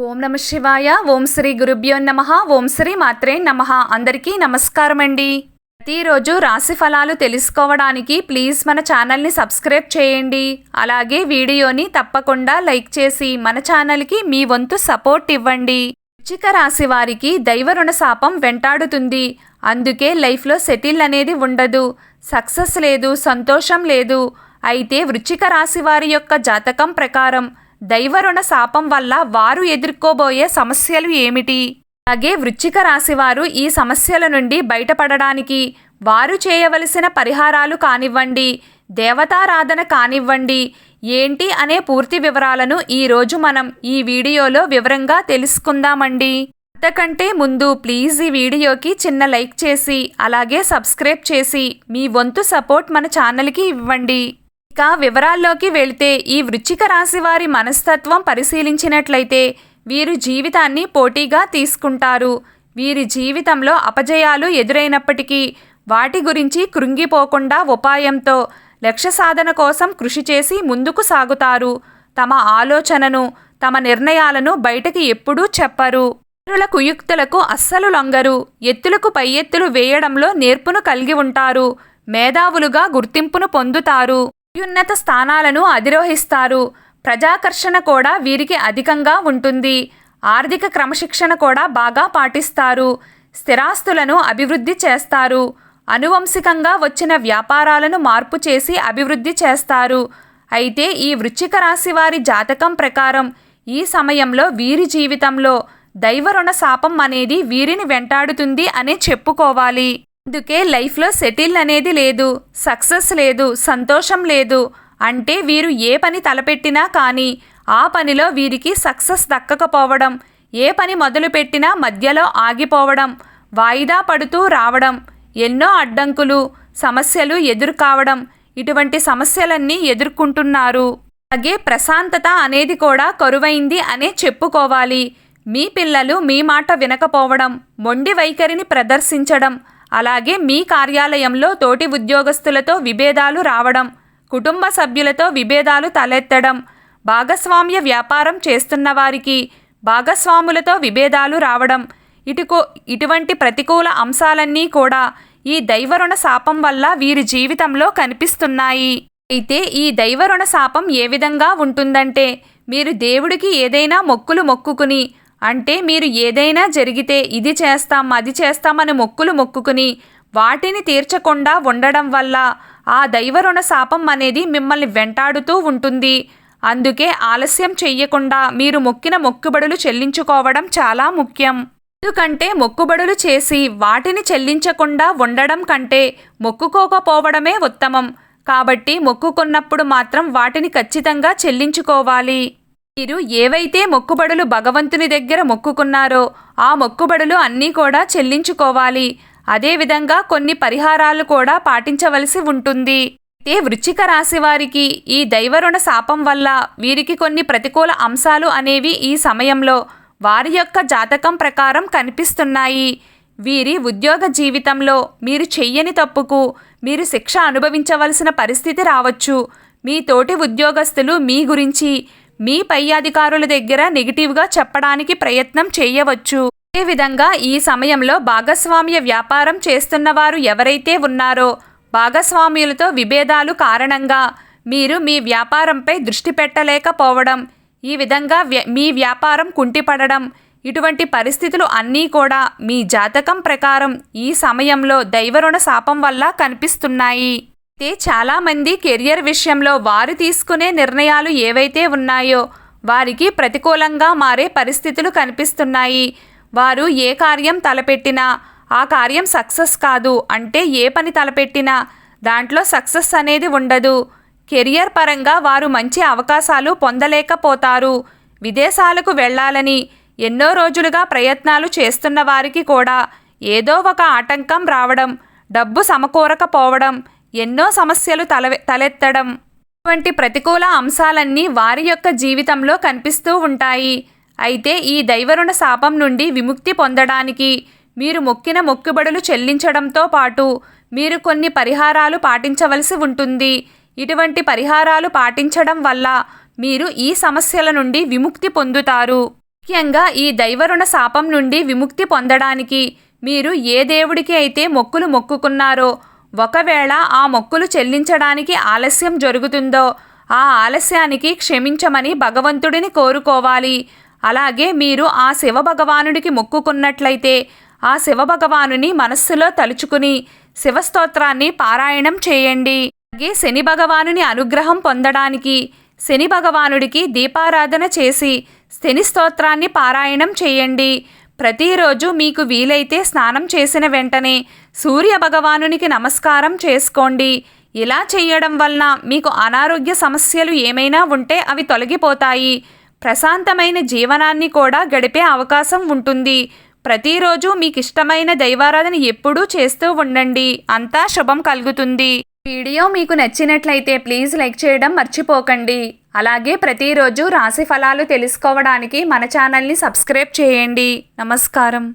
ఓం నమ శివాయ. ఓం శ్రీ గురుభ్యో నమః. ఓం శ్రీ మాత్రే నమః. అందరికీ నమస్కారం అండి. ప్రతిరోజు రాశి ఫలాలు తెలుసుకోవడానికి ప్లీజ్ మన ఛానల్ని సబ్స్క్రైబ్ చేయండి. అలాగే వీడియోని తప్పకుండా లైక్ చేసి మన ఛానల్కి మీ వంతు సపోర్ట్ ఇవ్వండి. వృశ్చిక రాశి వారికి దైవ రుణ శాపం వెంటాడుతుంది. అందుకే లైఫ్లో సెటిల్ అనేది ఉండదు, సక్సెస్ లేదు, సంతోషం లేదు. అయితే వృశ్చిక రాశి వారి యొక్క జాతకం ప్రకారం దైవరుణ శాపం వల్ల వారు ఎదుర్కోబోయే సమస్యలు ఏమిటి, అలాగే వృశ్చిక రాశివారు ఈ సమస్యల నుండి బయటపడడానికి వారు చేయవలసిన పరిహారాలు కానివ్వండి, దేవతారాధన కానివ్వండి, ఏంటి అనే పూర్తి వివరాలను ఈరోజు మనం ఈ వీడియోలో వివరంగా తెలుసుకుందామండి. అంతకంటే ముందు ప్లీజ్ ఈ వీడియోకి చిన్న లైక్ చేసి అలాగే సబ్స్క్రైబ్ చేసి మీ వంతు సపోర్ట్ మన ఛానల్కి ఇవ్వండి. ఇక వివరాల్లోకి వెళ్తే ఈ వృశ్చిక రాశి వారి మనస్తత్వం పరిశీలించినట్లయితే వీరు జీవితాన్ని పోటీగా తీసుకుంటారు. వీరి జీవితంలో అపజయాలు ఎదురైనప్పటికీ వాటి గురించి కృంగిపోకుండా ఉపాయంతో లక్ష్య సాధన కోసం కృషి చేసి ముందుకు సాగుతారు. తమ ఆలోచనను, తమ నిర్ణయాలను బయటకి ఎప్పుడూ చెప్పరు. ఇతరుల కుయుక్తులకు అస్సలు లొంగరు. ఎత్తులకు పై ఎత్తులు వేయడంలో నేర్పును కలిగి ఉంటారు. మేధావులుగా గుర్తింపును పొందుతారు. అత్యున్నత స్థానాలను అధిరోహిస్తారు. ప్రజాకర్షణ కూడా వీరికి అధికంగా ఉంటుంది. ఆర్థిక క్రమశిక్షణ కూడా బాగా పాటిస్తారు. స్థిరాస్తులను అభివృద్ధి చేస్తారు. అనువంశికంగా వచ్చిన వ్యాపారాలను మార్పు చేసి అభివృద్ధి చేస్తారు. అయితే ఈ వృశ్చిక రాశి వారి జాతకం ప్రకారం ఈ సమయంలో వీరి జీవితంలో దైవరుణ శాపం అనేది వీరిని వెంటాడుతుంది అనే చెప్పుకోవాలి. అందుకే లైఫ్లో సెటిల్ అనేది లేదు, సక్సెస్ లేదు, సంతోషం లేదు. అంటే వీరు ఏ పని తలపెట్టినా కానీ ఆ పనిలో వీరికి సక్సెస్ దక్కకపోవడం, ఏ పని మొదలుపెట్టినా మధ్యలో ఆగిపోవడం, వాయిదా పడుతూ రావడం, ఎన్నో అడ్డంకులు, సమస్యలు ఎదురుకావడం, ఇటువంటి సమస్యలన్నీ ఎదుర్కొంటున్నారు. అలాగే ప్రశాంతత అనేది కూడా కరువైంది అనే చెప్పుకోవాలి. మీ పిల్లలు మీ మాట వినకపోవడం, మొండి వైఖరిని ప్రదర్శించడం, అలాగే మీ కార్యాలయంలో తోటి ఉద్యోగస్తులతో విభేదాలు రావడం, కుటుంబ సభ్యులతో విభేదాలు తలెత్తడం, భాగస్వామ్య వ్యాపారం చేస్తున్న వారికి భాగస్వాములతో విభేదాలు రావడం, ఇటువంటి ప్రతికూల అంశాలన్నీ కూడా ఈ దైవరుణ శాపం వల్ల వీరి జీవితంలో కనిపిస్తున్నాయి. అయితే ఈ దైవరుణ శాపం ఏ విధంగా ఉంటుందంటే, మీరు దేవుడికి ఏదైనా మొక్కులు మొక్కుకుని, అంటే మీరు ఏదైనా జరిగితే ఇది చేస్తాం అది చేస్తామని మొక్కులు మొక్కుకుని వాటిని తీర్చకుండా ఉండడం వల్ల ఆ దైవరుణ శాపం అనేది మిమ్మల్ని వెంటాడుతూ ఉంటుంది. అందుకే ఆలస్యం చెయ్యకుండా మీరు మొక్కిన మొక్కుబడులు చెల్లించుకోవడం చాలా ముఖ్యం. ఎందుకంటే మొక్కుబడులు చేసి వాటిని చెల్లించకుండా ఉండడం కంటే మొక్కుకోకపోవడమే ఉత్తమం. కాబట్టి మొక్కుకున్నప్పుడు మాత్రం వాటిని ఖచ్చితంగా చెల్లించుకోవాలి. మీరు ఏవైతే మొక్కుబడులు భగవంతుని దగ్గర మొక్కుకున్నారో ఆ మొక్కుబడులు అన్నీ కూడా చెల్లించుకోవాలి. అదేవిధంగా కొన్ని పరిహారాలు కూడా పాటించవలసి ఉంటుంది. అయితే వృశ్చిక రాశి వారికి ఈ దైవరుణ శాపం వల్ల వీరికి కొన్ని ప్రతికూల అంశాలు అనేవి ఈ సమయంలో వారి యొక్క జాతకం ప్రకారం కనిపిస్తున్నాయి. వీరి ఉద్యోగ జీవితంలో మీరు చెయ్యని తప్పుకు మీరు శిక్ష అనుభవించవలసిన పరిస్థితి రావచ్చు. మీ తోటి ఉద్యోగస్తులు మీ గురించి మీ పై అధికారుల దగ్గర నెగిటివ్గా చెప్పడానికి ప్రయత్నం చేయవచ్చు. అదేవిధంగా ఈ సమయంలో భాగస్వామ్య వ్యాపారం చేస్తున్న వారు ఎవరైతే ఉన్నారో భాగస్వామ్యులతో విభేదాలు కారణంగా మీరు మీ వ్యాపారంపై దృష్టి పెట్టలేకపోవడం, ఈ విధంగా మీ వ్యాపారం కుంటిపడడం, ఇటువంటి పరిస్థితులు అన్నీ కూడా మీ జాతకం ప్రకారం ఈ సమయంలో దైవరుణ శాపం వల్ల కనిపిస్తున్నాయి. అయితే చాలామంది కెరియర్ విషయంలో వారు తీసుకునే నిర్ణయాలు ఏవైతే ఉన్నాయో వారికి ప్రతికూలంగా మారే పరిస్థితులు కనిపిస్తున్నాయి. వారు ఏ కార్యం తలపెట్టినా ఆ కార్యం సక్సెస్ కాదు. అంటే ఏ పని తలపెట్టినా దాంట్లో సక్సెస్ అనేది ఉండదు. కెరియర్ పరంగా వారు మంచి అవకాశాలు పొందలేకపోతారు. విదేశాలకు వెళ్ళాలని ఎన్నో రోజులుగా ప్రయత్నాలు చేస్తున్న వారికి కూడా ఏదో ఒక ఆటంకం రావడం, డబ్బు సమకూరకపోవడం, ఎన్నో సమస్యలు తలెత్తడం, ఇటువంటి ప్రతికూల అంశాలన్నీ వారి యొక్క జీవితంలో కనిపిస్తూ ఉంటాయి. అయితే ఈ దైవరుణ శాపం నుండి విముక్తి పొందడానికి మీరు మొక్కిన మొక్కుబడులు చెల్లించడంతో పాటు మీరు కొన్ని పరిహారాలు పాటించవలసి ఉంటుంది. ఇటువంటి పరిహారాలు పాటించడం వల్ల మీరు ఈ సమస్యల నుండి విముక్తి పొందుతారు. ముఖ్యంగా ఈ దైవరుణ శాపం నుండి విముక్తి పొందడానికి మీరు ఏ దేవుడికి అయితే మొక్కులు మొక్కుకున్నారో ఒకవేళ ఆ మొక్కులు చెల్లించడానికి ఆలస్యం జరుగుతుందో ఆ ఆలస్యానికి క్షమించమని భగవంతుడిని కోరుకోవాలి. అలాగే మీరు ఆ శివభగవానుడికి మొక్కుకున్నట్లయితే ఆ శివభగవానుని మనస్సులో తలుచుకుని శివస్తోత్రాన్ని పారాయణం చేయండి. అలాగే శని భగవానుని అనుగ్రహం పొందడానికి శని భగవానుడికి దీపారాధన చేసి శని స్తోత్రాన్ని పారాయణం చేయండి. ప్రతిరోజు మీకు వీలైతే స్నానం చేసిన వెంటనే సూర్య భగవానునికి నమస్కారం చేసుకోండి. ఇలా చేయడం వలన మీకు అనారోగ్య సమస్యలు ఏమైనా ఉంటే అవి తొలగిపోతాయి. ప్రశాంతమైన జీవనాన్ని కూడా గడిపే అవకాశం ఉంటుంది. ప్రతిరోజు మీకు ఇష్టమైన దైవారాధన ఎప్పుడూ చేస్తూ ఉండండి. అంతా శుభం కలుగుతుంది. వీడియో మీకు నచ్చినట్లయితే ప్లీజ్ లైక్ చేయడం మర్చిపోకండి. అలాగే ప్రతిరోజు రాశి ఫలాలు తెలుసుకోవడానికి మన ఛానల్ని సబ్స్క్రైబ్ చేయండి. నమస్కారం.